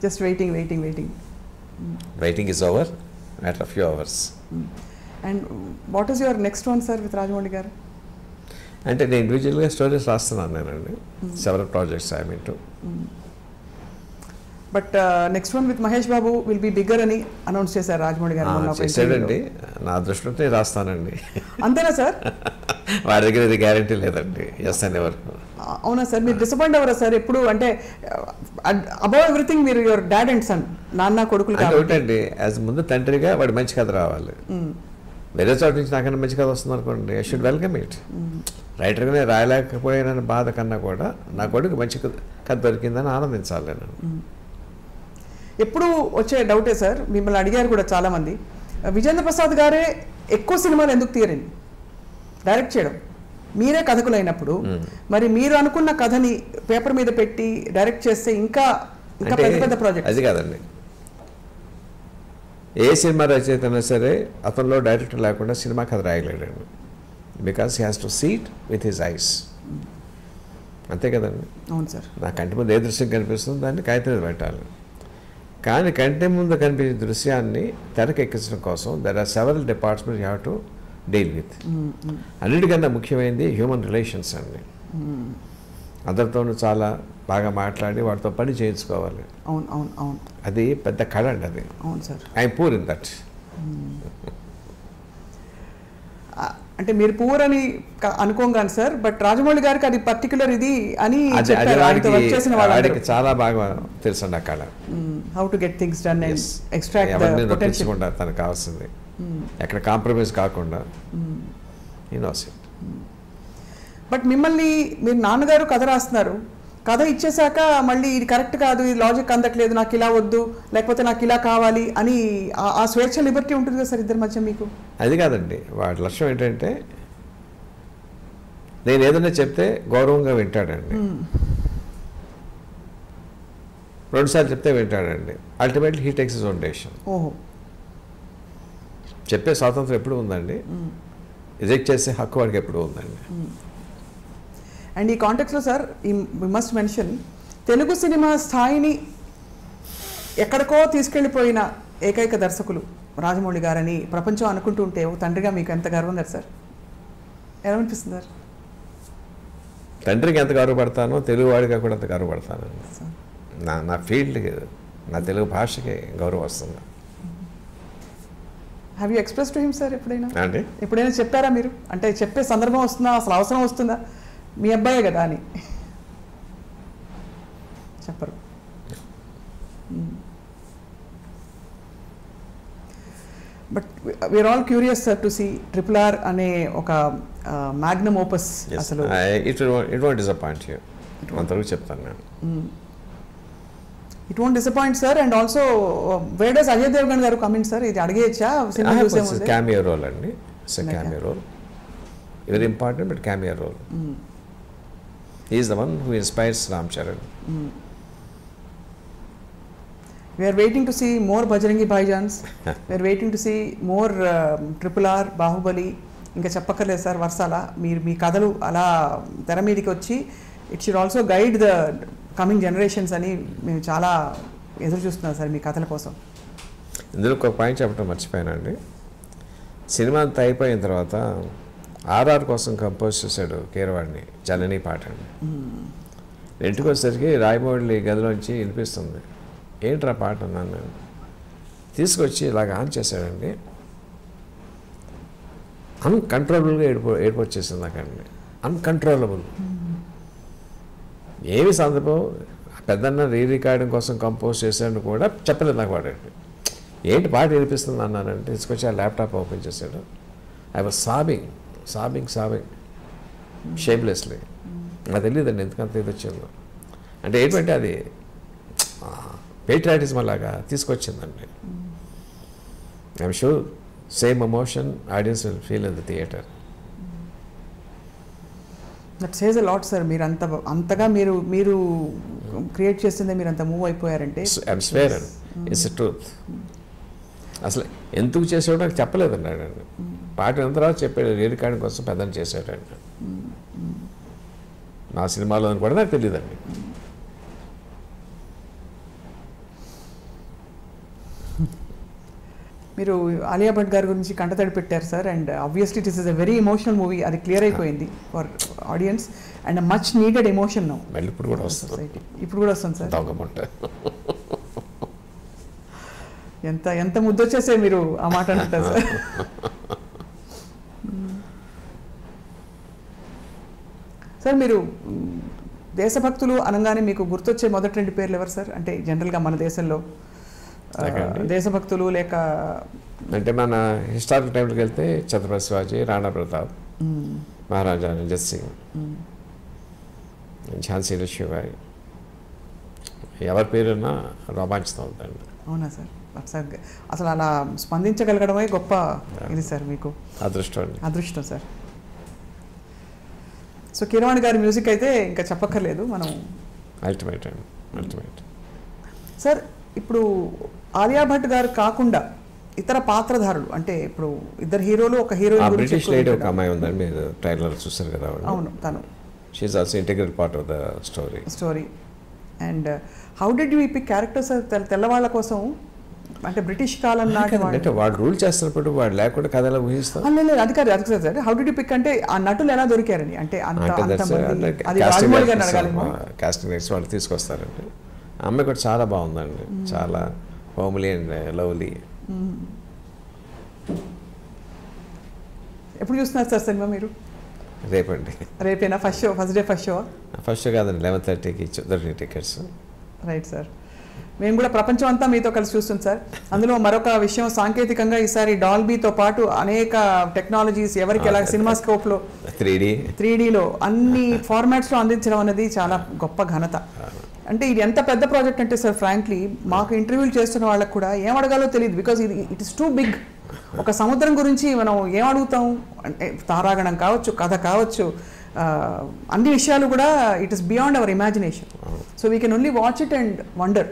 Just waiting. Waiting is over matter of few hours. And what is your next one sir with Rajamouli గారు? అంటే నేను ఇండివిజువల్గా stories రాస్తున్నాను నేనండి. Several projects I mean to. But next one with Mahesh Babu will be bigger అని announce చేశారు రాజమౌళి గారు. చేశాడండి, నా దృష్టిలో రాస్తానండి. అంతేనా సార్? వాడి దగ్గర ఇది గ్యారంటీ లేదండి, ఎస్ అనే వరకు. అవునా సార్? మీరు డిసప్పాయింట్ అవ్వరా సార్ ఎప్పుడు? అంటే అబౌవ్ ఎవ్రీథింగ్ మీరు యువర్ డాడ్ అండ్ సన్, నాన్న కొడుకులు ఒకటండి. యాజ్ ముందు తండ్రిగా వాడి మంచి కథ రావాలి. వేరే చోట నుంచి నాకన్నా మంచి కథ వస్తుంది అనుకోండి, ఐ షుడ్ వెల్కమ్ ఇట్. రైటర్గానే రాయలేకపోయానని బాధ కన్నా కూడా నా కొడుకు మంచి కథ దొరికిందని ఆనందించాలి నేను. ఎప్పుడు వచ్చే డౌటే సార్, మిమ్మల్ని అడిగారు కూడా చాలామంది, విజేంద్ర ప్రసాద్ గారే ఎక్కువ సినిమాలు ఎందుకు తీయరండి డైరెక్ట్ చేయడం? మీరే కథకులైనప్పుడు మరి మీరు అనుకున్న కథని పేపర్ మీద పెట్టి డైరెక్ట్ చేస్తే ఇంకా పెద్ద పెద్ద ప్రాజెక్ట్. అది కాదండి, ఏ సినిమా రచయిత అయినా సరే అతనిలో డైరెక్టర్ లేకుండా సినిమా కథ రాయలేడండి. Because he has to sit with his eyes. అంతే కదండి. అవును సార్. నా కంటి ముందు ఏ దృశ్యం కనిపిస్తుందో దాన్ని కాగితం మీద పెట్టాలి. కానీ కంటి ముందు కనిపించే దృశ్యాన్ని తెరకెక్కించడం కోసం there are several departments you have to deal with. అన్నిటికన్నా ముఖ్యమైనది హ్యూమన్ రిలేషన్స్ అండి. అందరితోనూ చాలా బాగా మాట్లాడి వాటితో పని చేయించుకోవాలి. అవును అవును అవును. అది పెద్ద కళ అండి అది. అవును sir. I'm poor in that. అంటే మీరు పూర్ అని అనుకోగాను సార్, బట్ రాజమౌళి గారికి అది పర్టికులర్ ఇది అని చాలా బాగా తెలుసు అండి ఆ కళ. How to get things done and extract the potential. తనకు కావాల్సింది ఎక్కడ కాంప్రమైజ్ కాకుండా ఈ నోస్ ఇట్. బట్ మిమ్మల్ని మీరు నాన్నగారు కథ రాస్తున్నారు, కథ ఇచ్చేసాక మళ్ళీ ఇది కరెక్ట్ కాదు, ఇది లాజిక్ అందట్లేదు, నాకు ఇలా వద్దు, లేకపోతే నాకు ఇలా కావాలి అని ఆ స్వేచ్ఛ లిబర్టీ ఉంటుంది కదా సార్ ఇద్దరి మధ్య మీకు? అది కాదండి, వాడి లక్ష్యం ఏంటంటే నేను ఏదైనా చెప్తే గౌరవంగా వింటాడండి. రెండుసార్లు చెప్తే వింటాడండి. Ultimately he takes his own decision. ఓహో. చెప్పే స్వాతంత్రం ఎప్పుడు ఉందండి, రిజెక్ట్ చేసే హక్కు వాడికి ఎప్పుడు ఉందండి. అండ్ ఈ కాంటెక్స్లో sir we must mention, Telugu cinema స్థాయిని ఎక్కడికో తీసుకెళ్ళిపోయిన ఏకైక దర్శకులు రాజమౌళి గారని ప్రపంచం అనుకుంటూ ఉంటే ఒక తండ్రిగా మీకు ఎంత గర్వం కదా సార్? ఎలా అనిపిస్తుంది సార్? తండ్రికి ఎంత గర్వపడతానో తెలుగువాడిగా కూడా అంత గర్వపడతానండి. నా ఫీల్డ్కి, నా తెలుగు భాషకి గౌరవం వస్తుంది. Have you express to him sir ఎప్పుడైనా? అంటే ఎప్పుడైనా చెప్పారా మీరు? అంటే చెప్పే సందర్భం వస్తుందా, అసలు అవసరం వస్తుందా? మీ అబ్బాయే కదా అని చెప్పరు. But we are all curious sir to see RRR అనే ఒక మ్యాగ్నమ్ ఓపస్. అసలు ఇట్ వోంట్ డిసప్పాయింట్ యూ, అంతవరకు చెప్తాను నేను. It won't disappoint sir. And also where does Ajay Devgan గారు కమింగ్ సార్? ఇది అడిగేయచ్చా? క్యామియో రోల్ అండి. It's a cameo role, very important but cameo role. He is the one who inspires Ram Charan. We are waiting to see more Bajrangi Bhaijans. We are waiting to see more RRR, Bahubali. ఇంకా చెప్పక్కర్లేదు sir వర్షాల. మీరు మీ కథలు అలా తెర మీదకి వచ్చి it should also guide the coming generations అని మేము చాలా ఎదురు చూస్తున్నాం సార్ మీ కథల కోసం. ఇందులో ఒక పాయింట్ చెప్పడం మర్చిపోయానండి. సినిమా అంతా అయిపోయిన తర్వాత RR కోసం కంపోజ్ చేశాడు కీరవాడిని, జనని పాట అండి. ఇంటికి వచ్చేసరికి రాయమౌళి గదిలోంచి వినిపిస్తుంది. ఏంట్రా పాట అన్నాను నేను. తీసుకొచ్చి ఇలాగ ఆన్ చేశాడండి. అన్కంట్రోలబుల్గా ఏడుపు వచ్చేసింది నాకండి. అన్కంట్రోలబుల్. ఏమి సందర్భం, పెద్దన్న రికార్డింగ్ కోసం కంపోజ్ చేశాడని కూడా చెప్పలేదు నాకు వాడండి. ఏంటి పాట వినిపిస్తుంది అన్నానంటే తీసుకొచ్చి ఆ ల్యాప్టాప్ ఓపెన్ చేశాడు. I was sobbing shamelessly. నాకు తెలియదండి ఎందుకంత ఇది వచ్చిందో. అంటే ఏంటంటే అది పేట్రియాటిజం అలాగా తీసుకొచ్చిందండి. I'm sure same emotion audience will feel in the theatre. That says a lot sir. మీరు అంతగా మీరు క్రియేట్ చేస్తుందే మీరు అంత మూవ్ అయిపోయారంటే I'm swear and it's a truth. అసలు ఎందుకు చేసాడో నాకు చెప్పలేదండి ఆడండి. పాట అయిన తర్వాత చెప్పాడు రికార్డింగ్ కోసం పెద్దని చేసాడండి. నా సినిమాలో అని కూడా నాకు తెలియదండి. మీరు ఆలియా భట్ గారి గురించి కంటతడి పెట్టారు sir, and obviously it is a very emotional movie, అది క్లియర్ అయిపోయింది for audience and much needed emotion now. మళ్ళీ ఇప్పుడు కూడా వస్తుంది సొసైటీ ఇప్పుడు కూడా వస్తుంది సార్. ఎంత ఎంత ముద్దొచ్చేసే మీరు ఆ మాట అంటారు సార్. సార్ మీరు దేశభక్తులు అనగానే మీకు గుర్తొచ్చే మొదటి 2 పేర్లు ఎవరు సార్? అంటే జనరల్గా మన దేశంలో దేశభక్తులు లేక అంటే మన హిస్టారికల్ టైంలోకి వెళ్తే ఛత్రపతి శివాజీ, రాణా ప్రతాప్, మహారాజా రంజిత్ సింగ్, ఝాన్సీ లక్ష్మీబాయి, ఎవరి పేరున్నా రోమాంచితం అవుతుంది. అవునా సార్? అసలు అలా స్పందించగలగడమే గొప్ప ఇది సార్, మీకు అదృష్టం సార్. సో కీరవాణి గారి మ్యూజిక్ అయితే ఇంకా చెప్పక్కర్లేదు, మనం అల్టిమేట్. సార్ ఇప్పుడు ఆలియా భట్ గారు కాకుండా ఇతర పాత్రధారులు, అంటే ఇప్పుడు 2 హీరోలు ఒక హీరోయిన్, బ్రిటిష్ లేడీ ఒక అమ్మాయి ఉందండి, మీరు ట్రైలర్ చూసారు కదా. అవును, తను she is also integral part of the story. And how did you pick characters తెల్లవాళ్ళ కోసం? అంటే బ్రిటిష్ కాలం నాటి అంటే వాడు రూల్ చేస్తున్నప్పుడు వాడు లేకుండా కథ ఎలా ఊహిస్తాం? లేదు, అది కాదు సార్. హౌ డిడ్ యూ పిక్ అంటే ఆ నటులు ఎలా దొరికారని, అంటే కాస్టింగ్ నైట్స్ వాళ్ళు తీసుకొస్తారండి. ఆ అమ్మాయి కూడా చాలా బాగుందండి, చాలా హోమ్లీ అండ్ లవ్లీ. ఎప్పుడు చూస్తున్నారు సార్ సినిమా మీరు? రేపండి. రేపేనా ఫస్ట్ డే? ఫస్ట్ షో కాదండి, 11:30కి దొరికిన టికెట్స్. Right sir. మేము కూడా ప్రపంచం అంతా మీతో కలిసి చూస్తుంది సార్. అందులో మరొక విషయం, సాంకేతికంగా ఈసారి డాల్బీతో పాటు అనేక టెక్నాలజీస్ ఎవరికి ఎలా సినిమా స్కోప్లో 3Dలో అన్ని ఫార్మాట్స్లో అందించడం అనేది చాలా గొప్ప ఘనత. అంటే ఇది ఎంత పెద్ద ప్రాజెక్ట్ అంటే సార్, ఫ్రాంక్లీ మాకు ఇంటర్వ్యూలు చేస్తున్న వాళ్ళకు కూడా ఏం అడగాలో తెలియదు, because it is too big. ఒక సముద్రం గురించి మనం ఏం అడుగుతాం అంటే తారాగణం కావచ్చు, కథ కావచ్చు, అన్ని విషయాలు కూడా it is beyond our imagination. So we can only watch it and wonder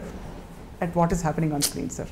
at what is happening on screen, sir.